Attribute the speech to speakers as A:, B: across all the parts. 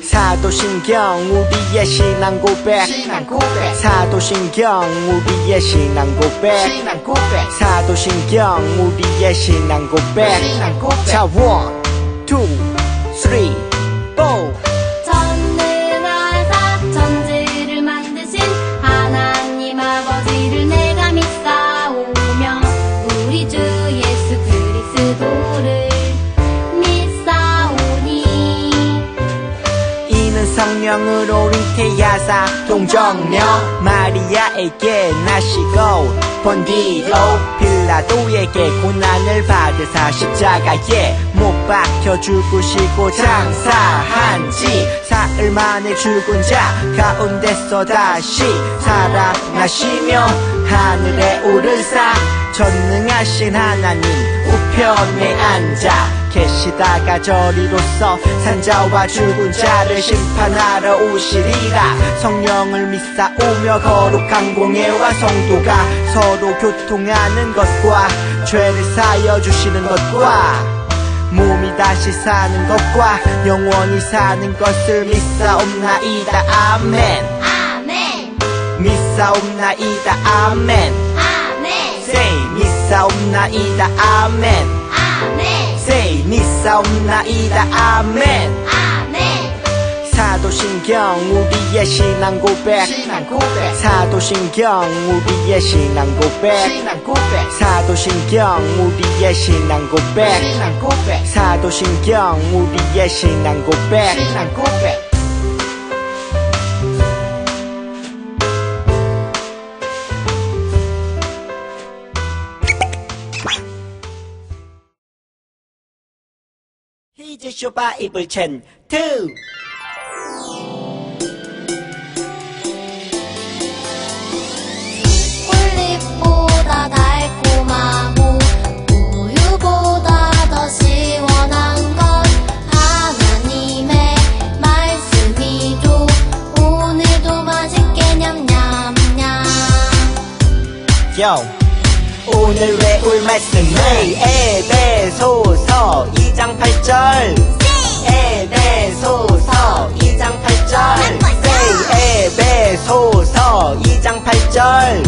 A: 사도신경 우리의 신앙 고백 사도신경 우리의 신앙 고백 사도신경 우리의 신앙 고백 자 1, 2, 3, 4
B: 전능하사 천지를 만드신 하나님 아버지를 내가 믿사오며 우리 주 예수 그리스도를 믿사오니
A: 이는 성령으로 잉태하사 동정녀 마리아에게 나시고 본디오 빌라도에게 고난을 받으사 십자가에 못 박혀 죽으시고 장사한 지 사흘 만에 죽은 자 가운데서 다시 살아나시며 하늘에 오르사 전능하신 하나님 우편에 앉아 계시다가 저리로서 산자와 죽은 자를 심판하러 오시리라. 성령을 믿사오며 거룩한 공예와 성도가 서로 교통하는 것과 죄를 사여 주시는 것과 몸이 다시 사는 것과 영원히 사는 것을 믿사옵나이다. 아멘.
B: 아멘
A: 믿사옵나이다. 아멘.
B: 아멘
A: Say 믿사옵나이다. 아멘.
B: 아멘
A: Say 믿사옵나이다. 아멘.
B: 아멘
A: 사도신경 우리의 신앙 고백 사도신경 우리의 신앙 고백 사도신경 우리의 신앙 고백 사도신경 우리의 신앙 고백 히즈쇼 바이블 챈 2
B: 꿀잎보다 달콤하고 우유보다 더 시원한 것 하나님의 말씀이죠. 오늘도 맛있게 냠냠냠
A: Yo. 오늘 외울 말씀을 에베소서 2장 8절 에베소서 2장 8절 에베소서 2장 8절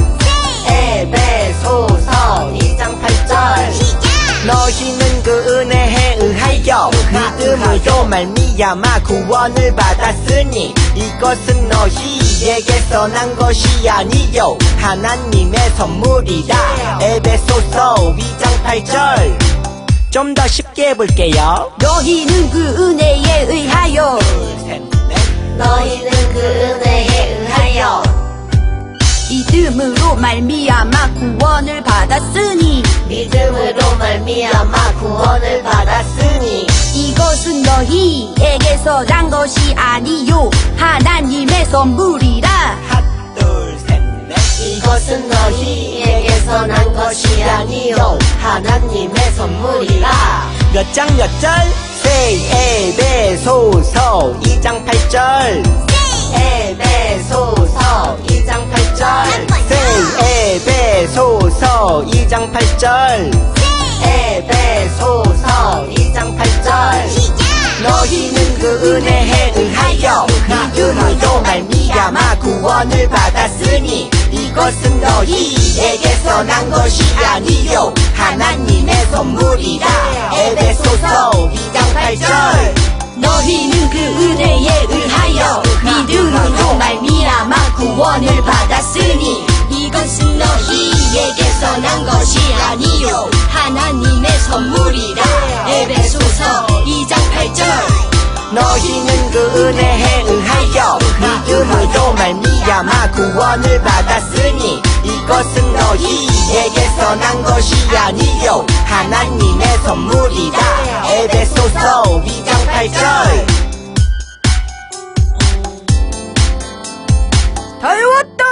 A: 에베소서 2장 8절 너희는 그 은혜에 의하여 믿음으로 말미암아 구원을 받았으니 이것은 너희에게서 난 것이 아니요 하나님의 선물이다. 에베소서 2장 8절 좀 더 쉽게 해볼게요.
C: 너희는 그 은혜에 의하여
A: 둘, 셋, 넷.
B: 너희는 그 은혜에 의하여
C: 믿음으로 말미암아 구원을 받았으니
B: 믿음으로 말미암아 구원을 받았으니
C: 이것은 너희에게서 난 것이 아니요 하나님의 선물이라.
A: 하나, 둘, 셋, 넷.
B: 이것은 너희에게서 난 것이 아니요 하나님의 선물이라.
A: 몇 장 몇 절? Say 에베소서 2장 8절
B: 에베소서 2장 8절
A: Say 에베소서 2장 8절
B: 에베소서 2장 8절
A: 너희는 그 은혜에 의하여 믿음으로 말미암아 구원을 받았으니 이것은 너희에게서 난 것이 아니요 하나님의 선물이라. 에베소서 2장 8절
C: 너희는 그 은혜에 의하여 믿음으로 말미암아 구원을 받았으니 이것은 너희에게서 난 것이 아니요 하나님의 선물이라. 에베소서 2장 8절
A: 너희는 그 은혜에 의하여 믿음으로 말미암아 구원을 받았으니 이것은 너희에게서 난 것이 아니요 하나님의 선물이다. 에베소서 2장 8절
C: 다 외웠다.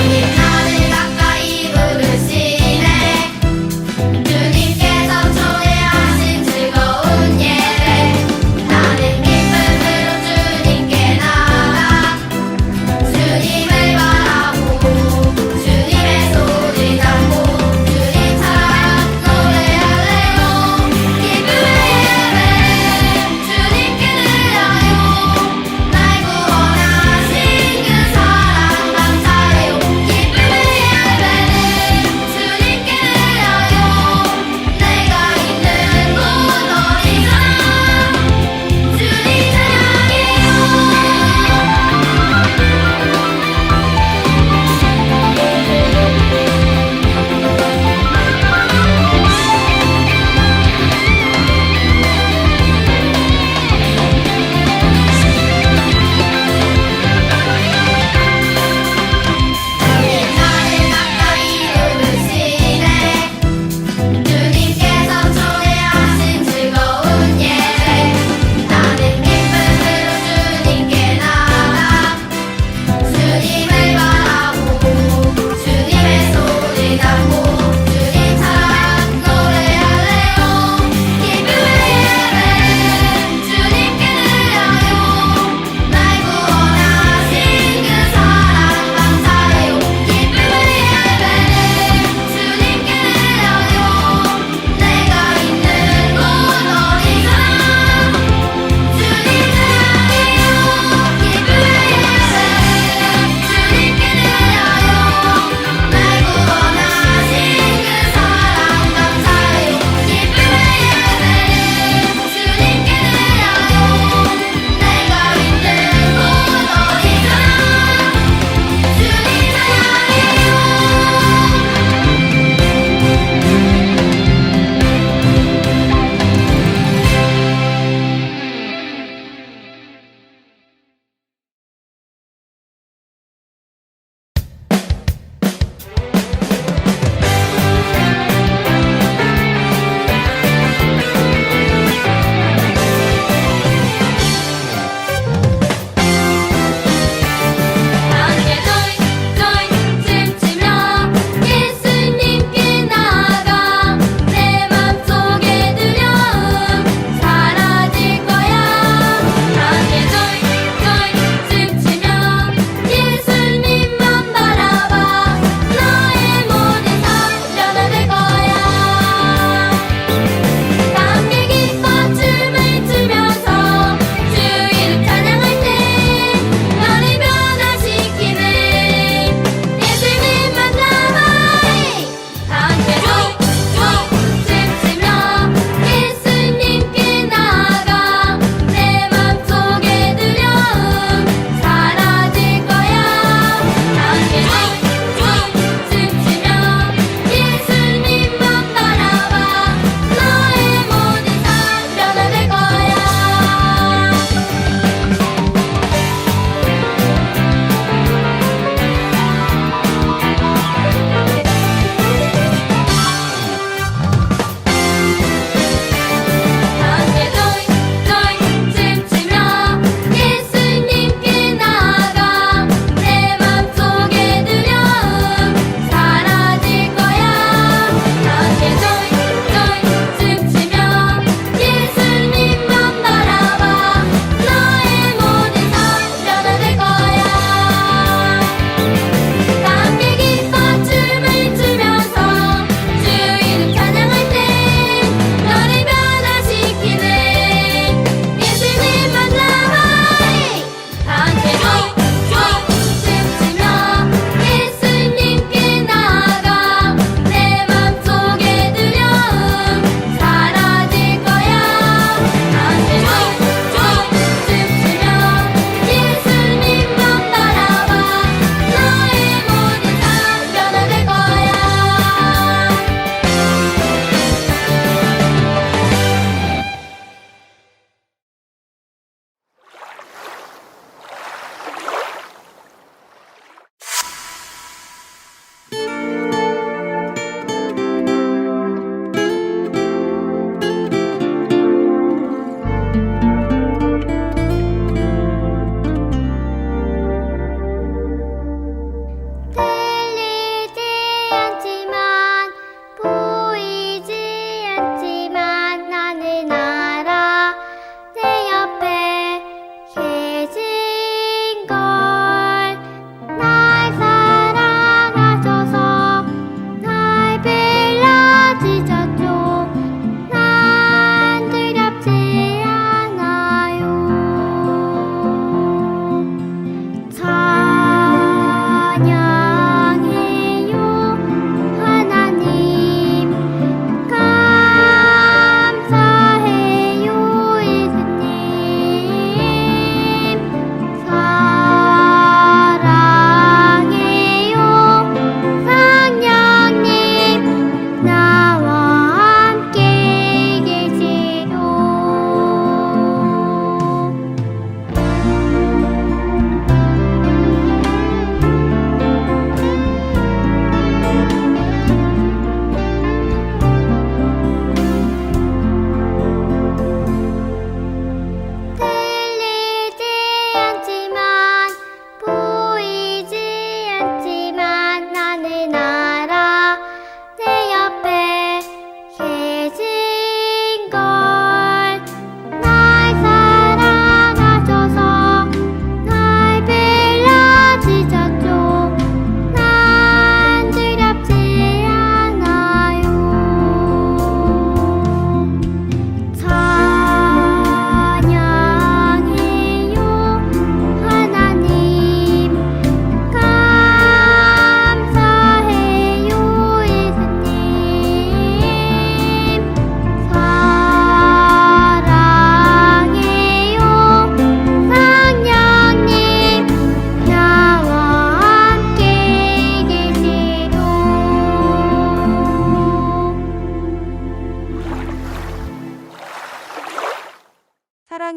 B: 우리 하늘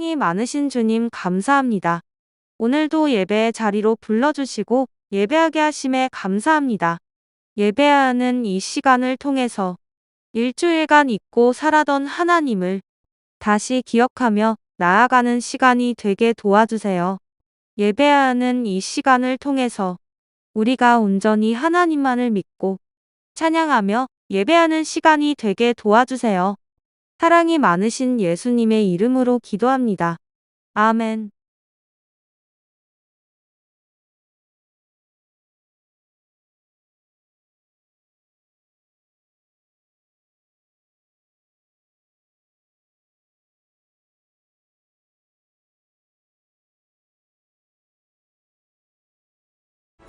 D: 사랑이 많으신 주님 감사합니다. 오늘도 예배의 자리로 불러주시고 예배하게 하심에 감사합니다. 예배하는 이 시간을 통해서 일주일간 잊고 살아던 하나님을 다시 기억하며 나아가는 시간이 되게 도와주세요. 예배하는 이 시간을 통해서 우리가 온전히 하나님만을 믿고 찬양하며 예배하는 시간이 되게 도와주세요. 사랑이 많으신 예수님의 이름으로 기도합니다. 아멘.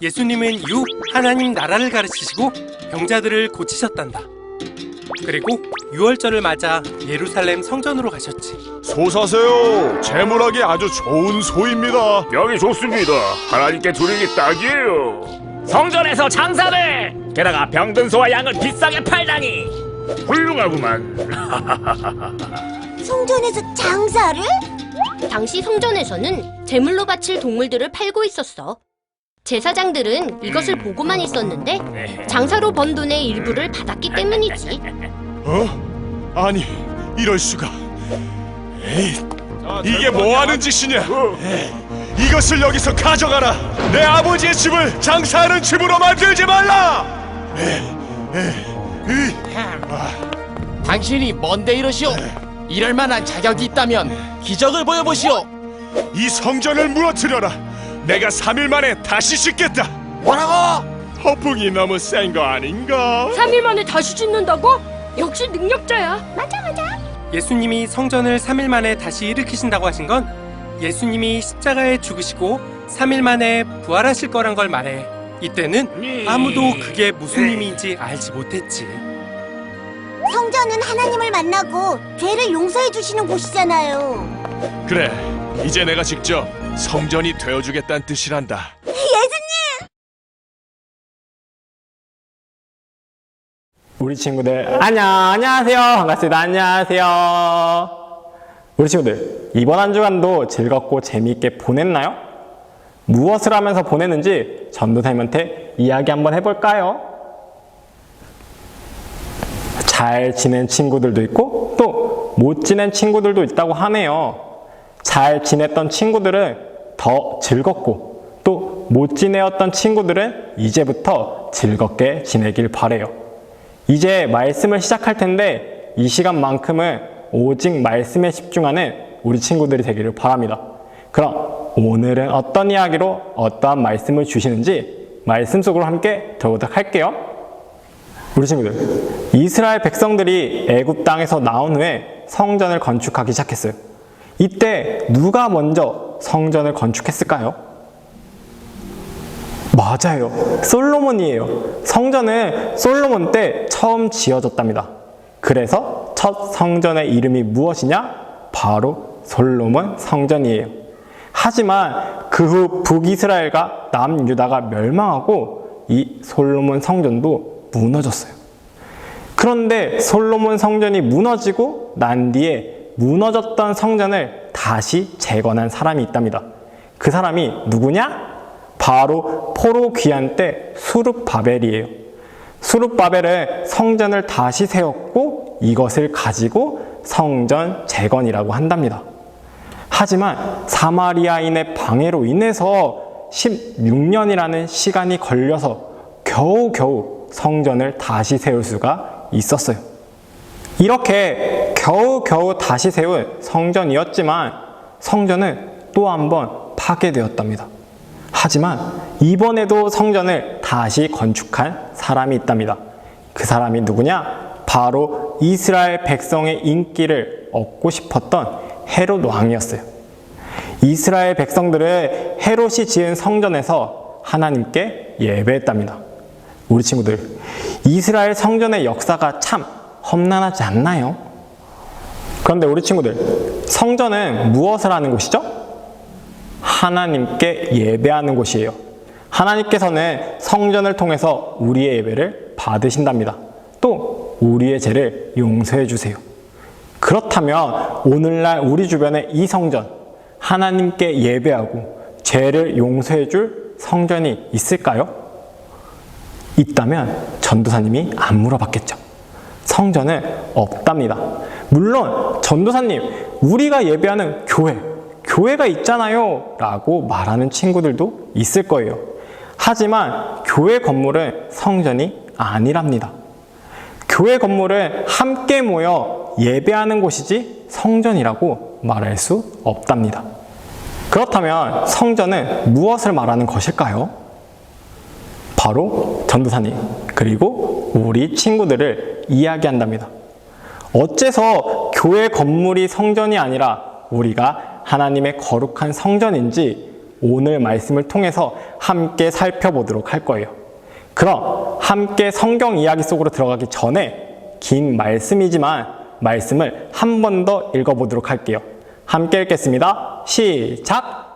E: 예수님은 육 하나님 나라를 가르치시고 병자들을 고치셨단다. 그리고 유월절을 맞아 예루살렘 성전으로 가셨지.
F: 소사세요. 재물하기 아주 좋은 소입니다.
G: 여기 좋습니다. 하나님께 드리기 딱이에요.
H: 성전에서 장사를! 게다가 병든 소와 양을 비싸게 팔다니!
G: 훌륭하구만.
B: 성전에서 장사를?
C: 당시 성전에서는 제물로 바칠 동물들을 팔고 있었어. 제사장들은 이것을 보고만 있었는데 장사로 번 돈의 일부를 받았기 때문이지.
F: 아니, 이럴 수가. 에이, 이게 뭐하는 짓이냐? 이것을 여기서 가져가라. 내 아버지의 집을 장사하는 집으로 만들지 말라.
I: 당신이 뭔데 이러시오? 이럴 만한 자격이 있다면 기적을 보여보시오.
F: 이 성전을 무너뜨려라. 내가 3일 만에 다시 짓겠다.
I: 뭐라고?
F: 허풍이 너무 센 거 아닌가?
C: 3일 만에 다시 짓는다고? 역시 능력자야. 맞아.
E: 예수님이 성전을 3일 만에 다시 일으키신다고 하신 건 예수님이 십자가에 죽으시고 3일 만에 부활하실 거란 걸 말해. 이때는 아무도 그게 무슨 의미인지 알지 못했지.
B: 성전은 하나님을 만나고 죄를 용서해 주시는 곳이잖아요.
F: 그래, 이제 내가 직접 성전이 되어주겠다는 뜻이란다.
J: 우리 친구들 안녕하세요. 반갑습니다. 안녕하세요. 우리 친구들 이번 한 주간도 즐겁고 재미있게 보냈나요? 무엇을 하면서 보냈는지 전도사님한테 이야기 한번 해볼까요? 잘 지낸 친구들도 있고 또 못 지낸 친구들도 있다고 하네요. 잘 지냈던 친구들은 더 즐겁고 또 못 지내었던 친구들은 이제부터 즐겁게 지내길 바래요. 이제 말씀을 시작할 텐데 이 시간만큼은 오직 말씀에 집중하는 우리 친구들이 되기를 바랍니다. 그럼 오늘은 어떤 이야기로 어떠한 말씀을 주시는지 말씀 속으로 함께 들어보도록 할게요. 우리 친구들, 이스라엘 백성들이 애굽 땅에서 나온 후에 성전을 건축하기 시작했어요. 이때 누가 먼저 성전을 건축했을까요? 맞아요. 솔로몬이에요. 성전은 솔로몬 때 처음 지어졌답니다. 그래서 첫 성전의 이름이 무엇이냐? 바로 솔로몬 성전이에요. 하지만 그 후 북이스라엘과 남유다가 멸망하고 이 솔로몬 성전도 무너졌어요. 그런데 솔로몬 성전이 무너지고 난 뒤에 무너졌던 성전을 다시 재건한 사람이 있답니다. 그 사람이 누구냐? 바로 포로 귀환 때 수룹바벨이에요. 수룹바벨은 성전을 다시 세웠고 이것을 가지고 성전 재건이라고 한답니다. 하지만 사마리아인의 방해로 인해서 16년이라는 시간이 걸려서 겨우겨우 성전을 다시 세울 수가 있었어요. 이렇게 겨우겨우 다시 세운 성전이었지만 성전은 또 한 번 파괴되었답니다. 하지만 이번에도 성전을 다시 건축한 사람이 있답니다. 그 사람이 누구냐? 바로 이스라엘 백성의 인기를 얻고 싶었던 헤롯 왕이었어요. 이스라엘 백성들은 헤롯이 지은 성전에서 하나님께 예배했답니다. 우리 친구들, 이스라엘 성전의 역사가 참 험난하지 않나요? 그런데 우리 친구들, 성전은 무엇을 하는 곳이죠? 하나님께 예배하는 곳이에요. 하나님께서는 성전을 통해서 우리의 예배를 받으신답니다. 또 우리의 죄를 용서해 주세요. 그렇다면 오늘날 우리 주변에 이 성전, 하나님께 예배하고 죄를 용서해 줄 성전이 있을까요? 있다면 전도사님이 안 물어봤겠죠. 성전은 없답니다. 물론 전도사님, 우리가 예배하는 교회가 있잖아요 라고 말하는 친구들도 있을 거예요. 하지만 교회 건물은 성전이 아니랍니다. 교회 건물은 함께 모여 예배하는 곳이지 성전이라고 말할 수 없답니다. 그렇다면 성전은 무엇을 말하는 것일까요? 바로 전도사님 그리고 우리 친구들을 이야기한답니다. 어째서 교회 건물이 성전이 아니라 우리가 하나님의 거룩한 성전인지 오늘 말씀을 통해서 함께 살펴보도록 할 거예요. 그럼 함께 성경 이야기 속으로 들어가기 전에 긴 말씀이지만 말씀을 한 번 더 읽어보도록 할게요. 함께 읽겠습니다. 시작!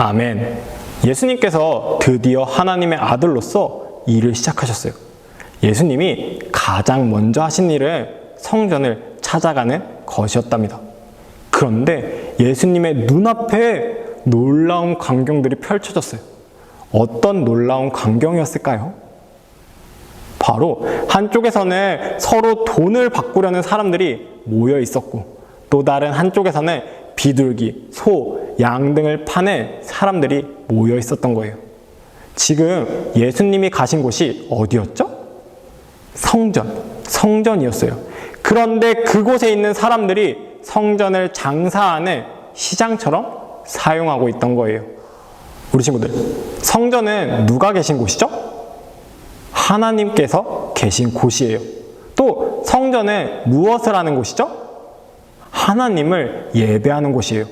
J: 아멘. 예수님께서 드디어 하나님의 아들로서 일을 시작하셨어요. 예수님이 가장 먼저 하신 일은 성전을 찾아가는 것이었답니다. 그런데 예수님의 눈앞에 놀라운 광경들이 펼쳐졌어요. 어떤 놀라운 광경이었을까요? 바로 한쪽에서는 서로 돈을 바꾸려는 사람들이 모여 있었고 또 다른 한쪽에서는 비둘기, 소, 양 등을 파는 사람들이 모여 있었던 거예요. 지금 예수님이 가신 곳이 어디였죠? 성전이었어요. 그런데 그곳에 있는 사람들이 성전을 장사하는 시장처럼 사용하고 있던 거예요. 우리 친구들, 성전은 누가 계신 곳이죠? 하나님께서 계신 곳이에요. 또 성전은 무엇을 하는 곳이죠? 하나님을 예배하는 곳이에요.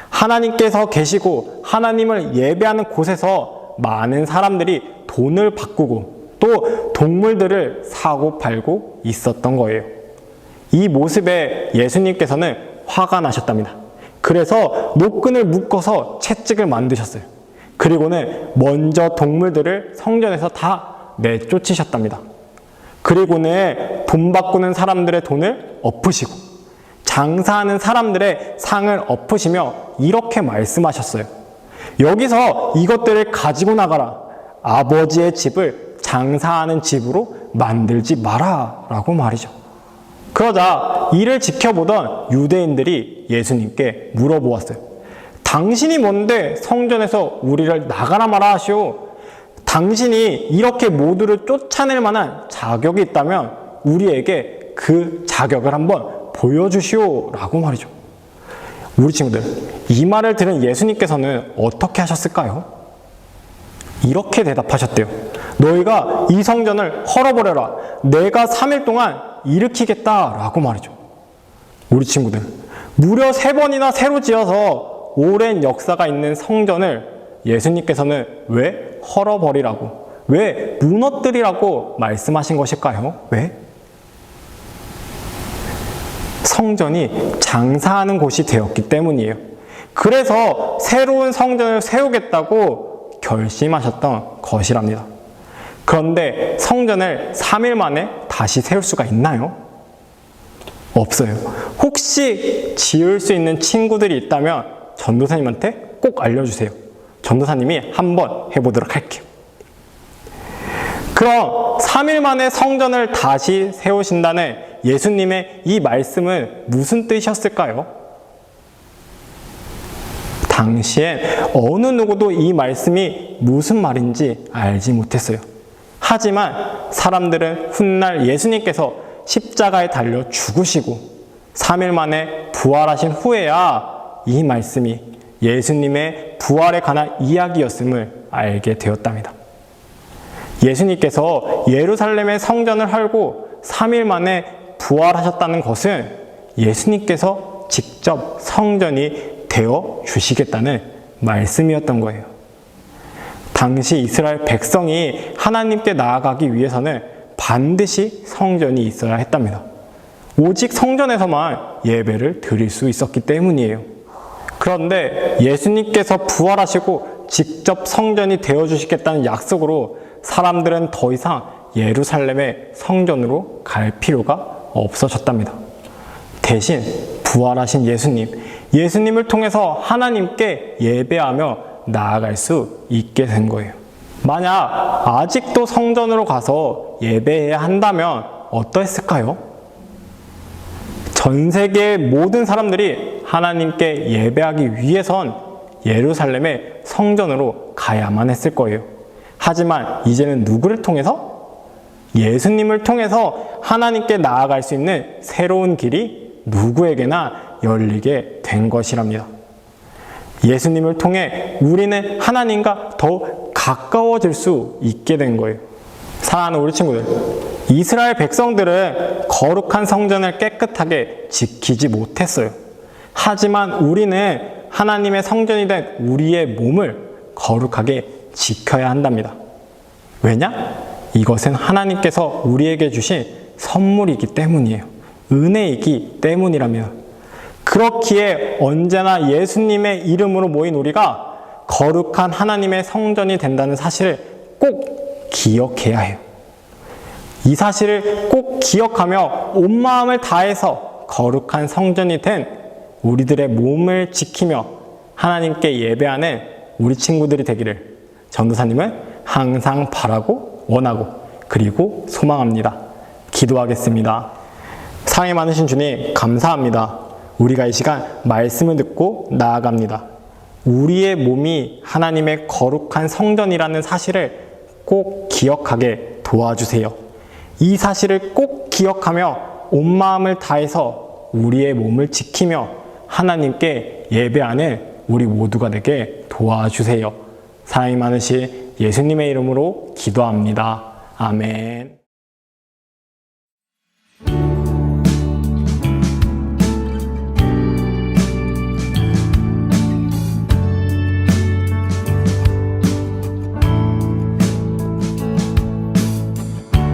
J: 하나님께서 계시고 하나님을 예배하는 곳에서 많은 사람들이 돈을 바꾸고 또 동물들을 사고 팔고 있었던 거예요. 이 모습에 예수님께서는 화가 나셨답니다. 그래서 노끈을 묶어서 채찍을 만드셨어요. 그리고는 먼저 동물들을 성전에서 다 내쫓으셨답니다. 그리고는 돈 바꾸는 사람들의 돈을 엎으시고 장사하는 사람들의 상을 엎으시며 이렇게 말씀하셨어요. 여기서 이것들을 가지고 나가라. 아버지의 집을 장사하는 집으로 만들지 마라 라고 말이죠. 그러자 이를 지켜보던 유대인들이 예수님께 물어보았어요. 당신이 뭔데 성전에서 우리를 나가라 마라 하시오? 당신이 이렇게 모두를 쫓아낼 만한 자격이 있다면 우리에게 그 자격을 한번 보여주시오 라고 말이죠. 우리 친구들, 이 말을 들은 예수님께서는 어떻게 하셨을까요? 이렇게 대답하셨대요. 너희가 이 성전을 헐어버려라. 내가 3일 동안 일으키겠다 라고 말이죠. 우리 친구들, 무려 3번이나 새로 지어서 오랜 역사가 있는 성전을 예수님께서는 왜 헐어버리라고, 왜 무너뜨리라고 말씀하신 것일까요? 왜? 성전이 장사하는 곳이 되었기 때문이에요. 그래서 새로운 성전을 세우겠다고 결심하셨던 것이랍니다. 그런데 성전을 3일 만에 다시 세울 수가 있나요? 없어요. 혹시 지을 수 있는 친구들이 있다면 전도사님한테 꼭 알려주세요. 전도사님이 한번 해보도록 할게요. 그럼 3일 만에 성전을 다시 세우신다는 예수님의 이 말씀은 무슨 뜻이었을까요? 당시엔 어느 누구도 이 말씀이 무슨 말인지 알지 못했어요. 하지만 사람들은 훗날 예수님께서 십자가에 달려 죽으시고 3일 만에 부활하신 후에야 이 말씀이 예수님의 부활에 관한 이야기였음을 알게 되었답니다. 예수님께서 예루살렘의 성전을 헐고 3일 만에 부활하셨다는 것은 예수님께서 직접 성전이 되어 주시겠다는 말씀이었던 거예요. 당시 이스라엘 백성이 하나님께 나아가기 위해서는 반드시 성전이 있어야 했답니다. 오직 성전에서만 예배를 드릴 수 있었기 때문이에요. 그런데 예수님께서 부활하시고 직접 성전이 되어주시겠다는 약속으로 사람들은 더 이상 예루살렘의 성전으로 갈 필요가 없어졌답니다. 대신 부활하신 예수님을 통해서 하나님께 예배하며 나아갈 수 있게 된 거예요. 만약 아직도 성전으로 가서 예배해야 한다면 어떠했을까요? 전 세계의 모든 사람들이 하나님께 예배하기 위해선 예루살렘의 성전으로 가야만 했을 거예요. 하지만 이제는 누구를 통해서? 예수님을 통해서 하나님께 나아갈 수 있는 새로운 길이 누구에게나 열리게 된 것이랍니다. 예수님을 통해 우리는 하나님과 더욱 가까워질 수 있게 된 거예요. 사랑하는 우리 친구들, 이스라엘 백성들은 거룩한 성전을 깨끗하게 지키지 못했어요. 하지만 우리는 하나님의 성전이 된 우리의 몸을 거룩하게 지켜야 한답니다. 왜냐? 이것은 하나님께서 우리에게 주신 선물이기 때문이에요. 은혜이기 때문이랍니다. 그렇기에 언제나 예수님의 이름으로 모인 우리가 거룩한 하나님의 성전이 된다는 사실을 꼭 기억해야 해요. 이 사실을 꼭 기억하며 온 마음을 다해서 거룩한 성전이 된 우리들의 몸을 지키며 하나님께 예배하는 우리 친구들이 되기를 전도사님은 항상 바라고 원하고 그리고 소망합니다. 기도하겠습니다. 사랑이 많으신 주님, 감사합니다. 우리가 이 시간 말씀을 듣고 나아갑니다. 우리의 몸이 하나님의 거룩한 성전이라는 사실을 꼭 기억하게 도와주세요. 이 사실을 꼭 기억하며 온 마음을 다해서 우리의 몸을 지키며 하나님께 예배하는 우리 모두가 되게 도와주세요. 사랑이 많으신 예수님의 이름으로 기도합니다. 아멘.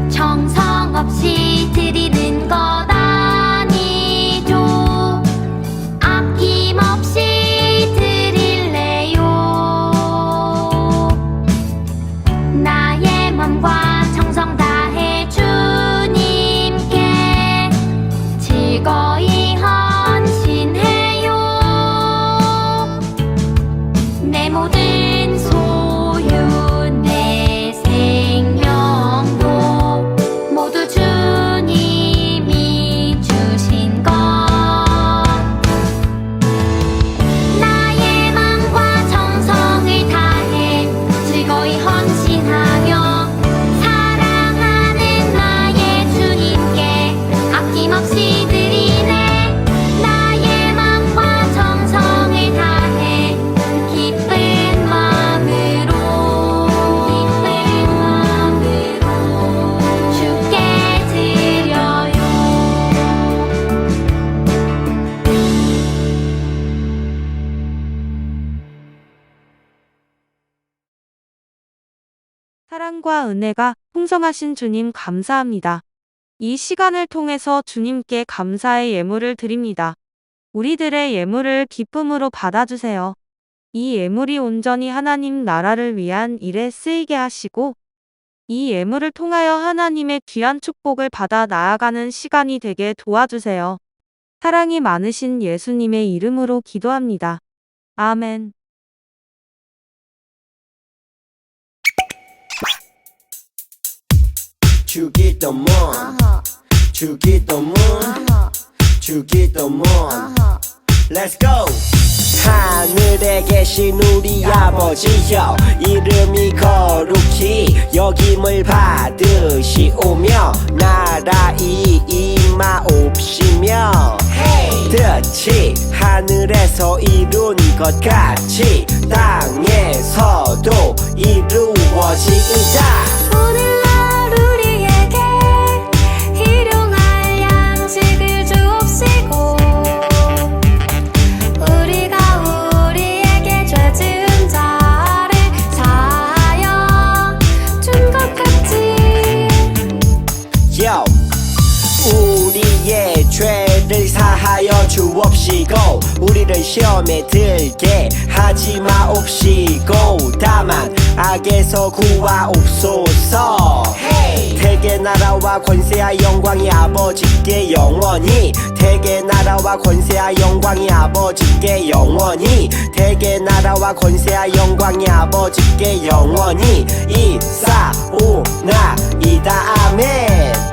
K: 정성 없이 드리는 것 아니죠. 아낌없이 드릴래요. 나의 맘과 정성 다해 주님께 즐거이 헌신해요. 내 모든 소유 내 생명도 모두 주님이 주신 것. 나의 맘과 정성을 다해 즐거이 헌신하며 사랑하는 나의 주님께 아낌없이 드리네. 나의 맘과 정성을 다해 기쁜 마음으로 주께 드려요.
D: 사랑과 은혜가 풍성하신 주님 감사합니다. 이 시간을 통해서 주님께 감사의 예물을 드립니다. 우리들의 예물을 기쁨으로 받아주세요. 이 예물이 온전히 하나님 나라를 위한 일에 쓰이게 하시고 이 예물을 통하여 하나님의 귀한 축복을 받아 나아가는 시간이 되게 도와주세요. 사랑이 많으신 예수님의 이름으로 기도합니다. 아멘.
A: 주기도문 주기도문 주기도문 Let's go! 하늘에 계신 우리 아버지여, 이름이 거룩히 여김을 받으시오며 나라이 임하옵시며 뜻이 하늘에서 이룬 것 같이 땅에서도 이루어지이다.
K: 오늘날 우리에게 일용할 양식을 주옵시고 우리가 우리에게 죄
A: 없이고 우리를 시험에 들게 하지 마옵시고 다만 악에서 구하옵소서 대개 나라와 권세와 영광이 아버지께 영원히 대개 나라와 권세와 영광이 아버지께 영원히 대개 나라와 권세와 영광이 아버지께 영원히 이사오나이다 아멘